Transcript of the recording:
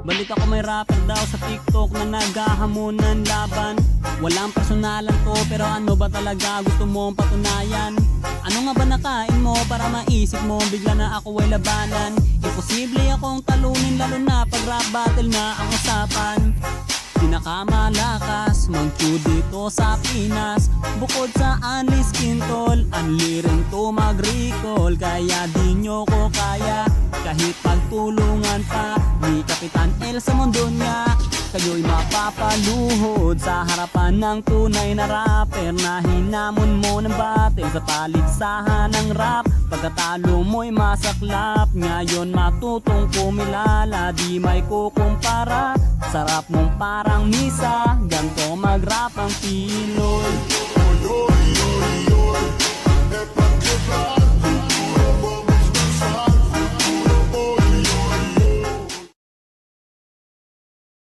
Balita ko may rapper daw sa TikTok na naghahamon ng laban. Walang personalan to pero ano ba talaga gusto mong patunayan? Ano nga ba nakain mo para maisip mo bigla na ako ay labanan? Imposible akong talunin lalo na pag rap battle na ang usapan. Pinakamalakas mag-chew dito sa Pinas. Bukod sa Anis Quintol, unli rin to mag-recall. Kaya di nyo ko kaya kahit pagtulungan pa ni Kapitan El sa mundo niya. Kayo'y mapapaluhod sa harapan ng tunay na rapper na hinamon mo ng battle sa paligsahan ng rap. Pagkatalo mo'y masaklap, ngayon matutong kumilala, di may kukumpara. Sarap mong parang misa, ganto mag-rap ang Pinoy. Oy, oy, oy, oy,